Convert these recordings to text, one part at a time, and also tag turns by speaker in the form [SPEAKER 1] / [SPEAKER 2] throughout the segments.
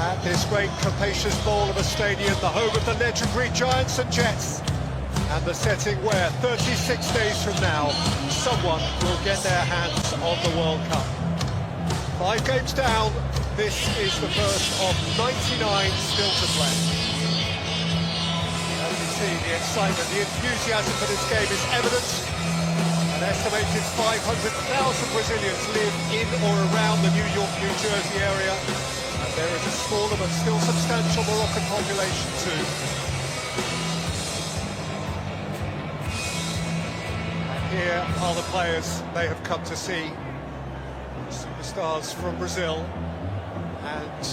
[SPEAKER 1] at this great capacious bowl of a stadium, the home of the legendary Giants and Jets, and the setting where 36 days from now someone will get their hands on the World Cup. 5 games down, this is the first of 99 still to play. As you see, the excitement, the enthusiasm for this game is evident. An estimated 500,000 Brazilians live in or around the New York, New Jersey area. And there is a smaller but still substantial Moroccan population too. And here are the players they have come to see. Superstars from Brazil and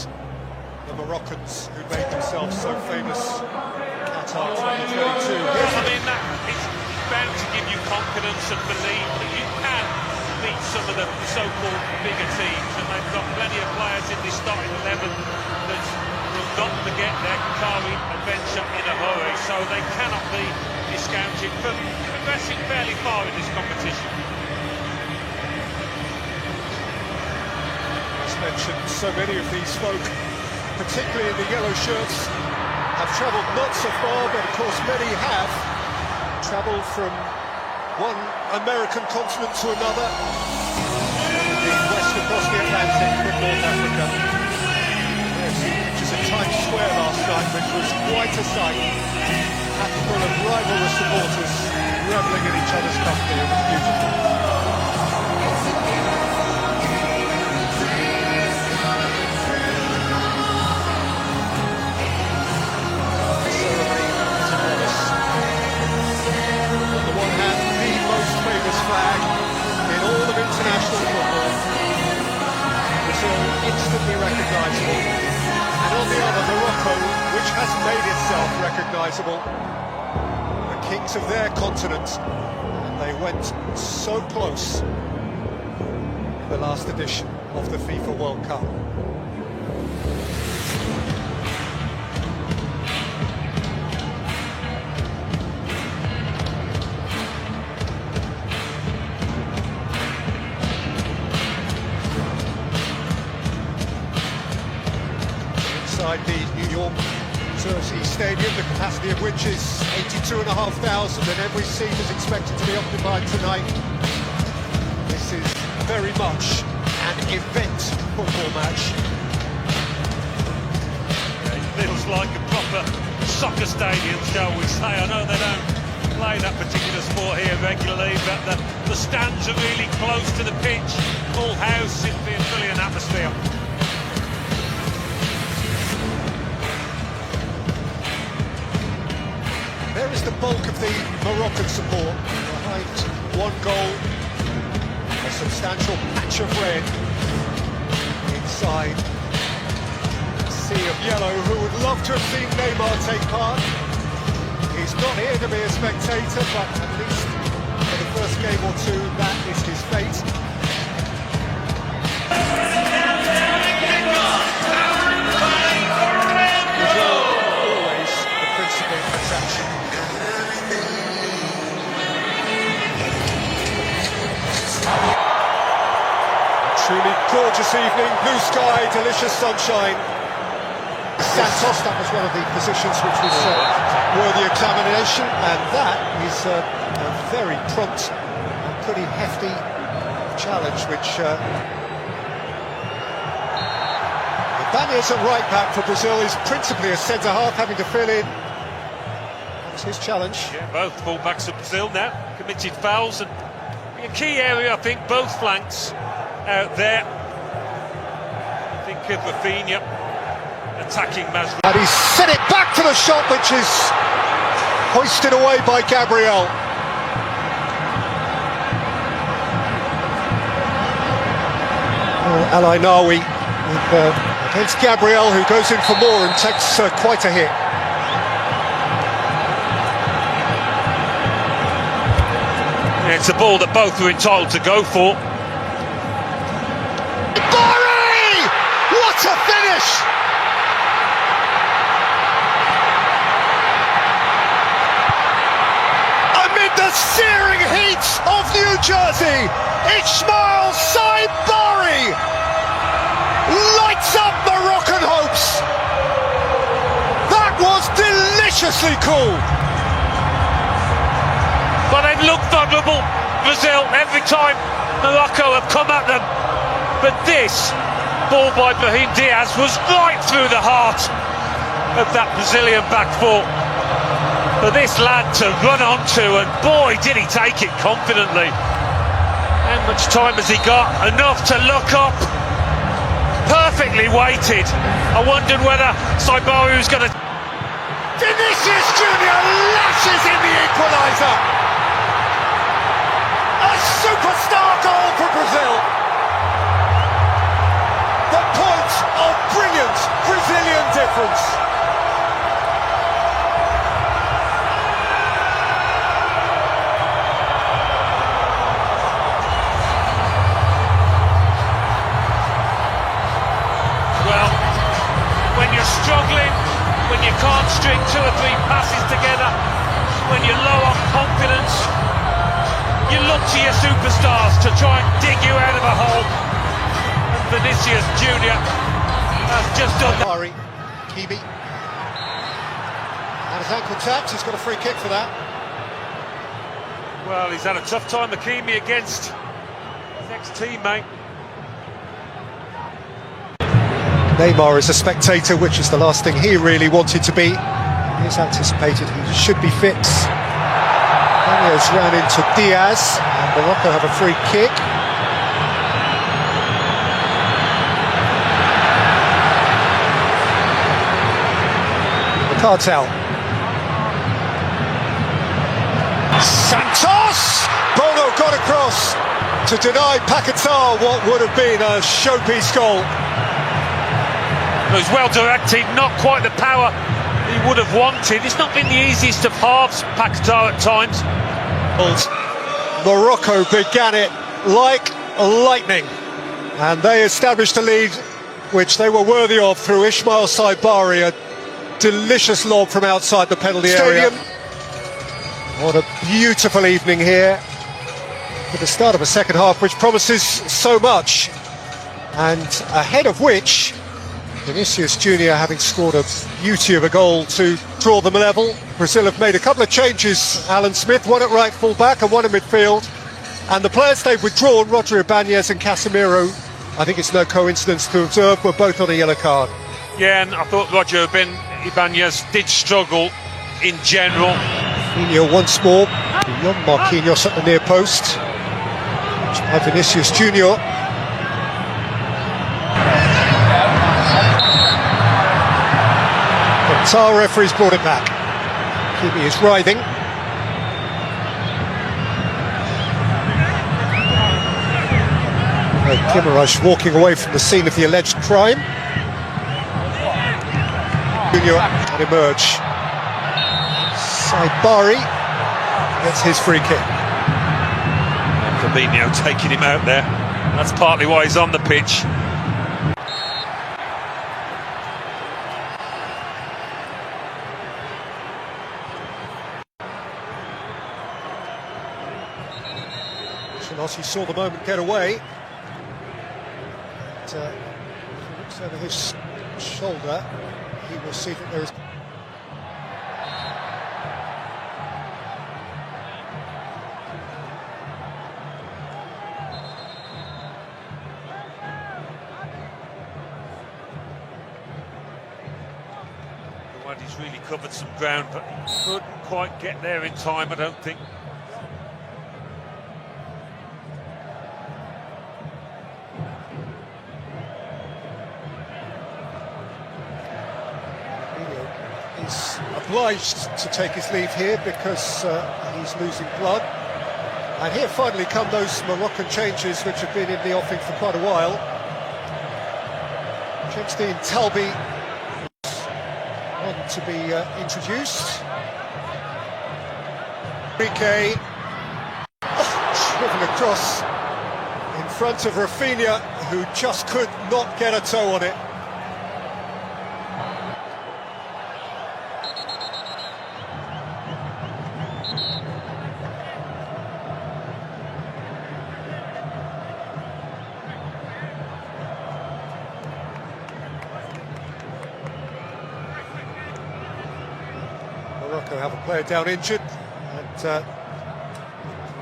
[SPEAKER 1] the Moroccans who made themselves so famous in Qatar 2022.
[SPEAKER 2] I mean, that is bound to give you confidence and belief that you can beat some of the so-called bigger teams, and they've got plenty of players in this starting 11 that will not forget their Qatari adventure in a hurry, so they cannot be discounted for progressing fairly far in this competition.
[SPEAKER 1] As mentioned, so many of these folk, particularly in the yellow shirts, have travelled not so far, but of course many have travelled from one American continent to another, indeed west across the Atlantic from North Africa. There's pictures at Times Square last night, which was quite a sight. Packed full of rivalrous supporters revelling in each other's company. It was beautiful. Flag in all of international football. Brazil instantly recognisable, and on the other Morocco, which has made itself recognisable, the kings of their continent, and they went so close in the last edition of the FIFA World Cup. Inside the New York Jersey Stadium, the capacity of which is 82,500, and every seat is expected to be occupied tonight. This is very much an event football match.
[SPEAKER 2] It feels like a proper soccer stadium, shall we say. I know they don't play that particular sport here regularly, but the stands are really close to the pitch. Full house, it'll be a brilliant atmosphere.
[SPEAKER 1] There is the bulk of the Moroccan support behind one goal, a substantial patch of red inside a sea of yellow. Who would love to have seen Neymar take part? He's not here to be a spectator, but at least for the first game or two, that is his fate. Brazil, always the principal attraction. Truly gorgeous evening, blue sky, delicious sunshine. Santos, that was one of the positions which was worthy examination, and that is a very prompt and pretty hefty challenge, which Ibanez at right back for Brazil is principally a centre-half, having to fill in. That's his challenge.
[SPEAKER 2] Yeah, both full-backs of Brazil now committed fouls, and a key area, I think, both flanks out there. Think of Rafinha attacking Mazraoui.
[SPEAKER 1] And he's sent it back to the shot, which is hoisted away by Gabriel. Al Ainawi against Gabriel, who goes in for more and takes quite a hit.
[SPEAKER 2] It's a ball that both are entitled to go for.
[SPEAKER 1] Barry! What a finish! Amid the searing heat of New Jersey, Ismail Saibari lights up Moroccan hopes. deliciously cool.
[SPEAKER 2] But they've looked vulnerable, Brazil, every time Morocco have come at them. But this ball by Brahim Diaz was right through the heart of that Brazilian back four for this lad to run onto, and boy did he take it confidently. How much time has he got? Enough to look up. Perfectly weighted. I wondered whether Saibari was going to...
[SPEAKER 1] Vinicius Junior lashes in the equaliser. A superstar goal for Brazil. The point of brilliant Brazilian difference.
[SPEAKER 2] Well, when you're struggling, when you can't string 2 or 3 passes together, when you're low on confidence, you look to your superstars to try and dig you out of a hole. And Vinicius Junior has just done that.
[SPEAKER 1] Kibi. And his ankle tapped, he's got a free kick for that.
[SPEAKER 2] Well, he's had a tough time, Hakimi, against his ex-teammate.
[SPEAKER 1] Neymar is a spectator, which is the last thing he really wanted to be. He's anticipated he should be fit. Daniels ran into Diaz, and Morocco have a free kick. The cartel. Santos! Bono got across to deny Paquetá what would have been a showpiece goal.
[SPEAKER 2] It was well directed, not quite the power he would have wanted. It's not been the easiest of halves, Paquetá, at times.
[SPEAKER 1] Morocco began it like lightning, and they established a lead which they were worthy of through Ismail Saibari, a delicious lob from outside the penalty area. What a beautiful evening here for the start of a second half which promises so much, and ahead of which Vinicius Junior having scored a beauty of a goal to draw them level. Brazil have made a couple of changes, Alan Smith, one at right full-back and one in midfield. And the players they've withdrawn, Roger Ibanez and Casemiro, I think it's no coincidence to observe, were both on a yellow card.
[SPEAKER 2] Yeah, and I thought Roger Ibanez did struggle in general.
[SPEAKER 1] Marquinhos once more, beyond Marquinhos at the near post. By Vinicius Junior. Qatar referee's brought it back. Kibi is writhing. Guimaraes walking away from the scene of the alleged crime. Junior can emerge. Saibari gets his free kick.
[SPEAKER 2] Fabinho taking him out there. That's partly why he's on the pitch.
[SPEAKER 1] He saw the moment get away. But, if he looks over his shoulder, he will see that there is...
[SPEAKER 2] He's really covered some ground, but he couldn't quite get there in time, I don't think.
[SPEAKER 1] He's obliged to take his leave here because he's losing blood. And here finally come those Moroccan changes which have been in the offing for quite a while. Jemstein Talbi on to be introduced. Enrique driven across in front of Rafinha, who just could not get a toe on it. Morocco have a player down injured, and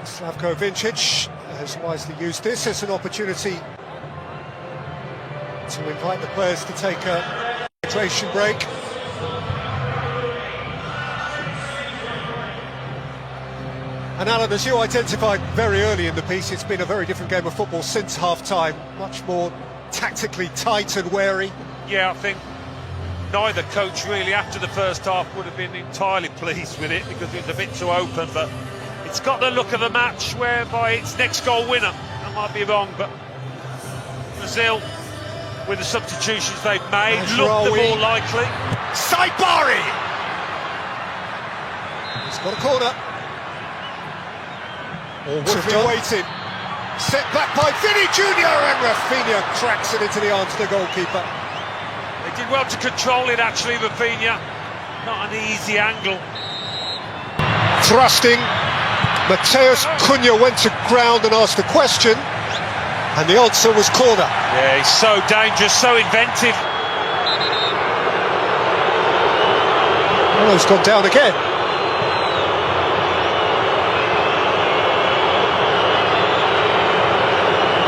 [SPEAKER 1] Slavko Vincic has wisely used this as an opportunity to invite the players to take a hydration break. And Alan, as you identified very early in the piece, it's been a very different game of football since half-time, much more tactically tight and wary.
[SPEAKER 2] Yeah, I think neither coach really after the first half would have been entirely pleased with it because it was a bit too open, but it's got the look of a match whereby it's next goal winner. I might be wrong, but Brazil, with the substitutions they've made, look the more likely.
[SPEAKER 1] Saibari! He's got a corner. All would have been waiting. Set back by Vinny Jr. and Rafinha cracks it into the arms of the goalkeeper.
[SPEAKER 2] They did well to control it actually, Rafinha. Not an easy angle.
[SPEAKER 1] Thrusting. Mateus Cunha went to ground and asked a question, and the answer was corner.
[SPEAKER 2] Yeah, he's so dangerous, so inventive.
[SPEAKER 1] Oh, he's gone down again.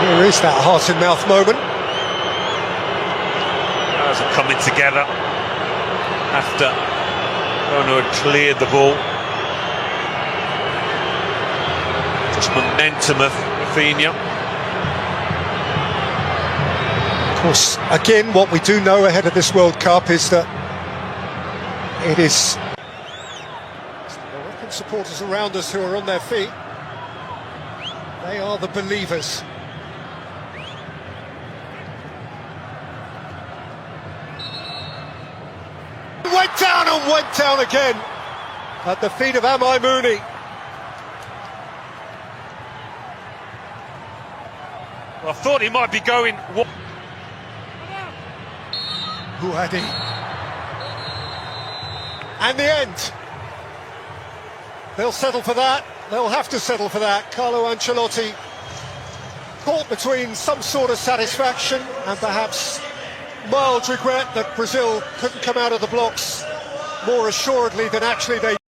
[SPEAKER 1] Here is that heart-and-mouth moment.
[SPEAKER 2] As are coming together after Ono had cleared the ball. Just momentum of Rafinha.
[SPEAKER 1] Of course, again, what we do know ahead of this World Cup is that it is the Moroccan supporters around us who are on their feet. They are the believers. Went down again at the feet of Amai Mooney.
[SPEAKER 2] Well, I thought he might be going.
[SPEAKER 1] Houadi. And the end. They'll settle for that. They'll have to settle for that. Carlo Ancelotti caught between some sort of satisfaction and perhaps mild regret that Brazil couldn't come out of the blocks more assuredly than actually they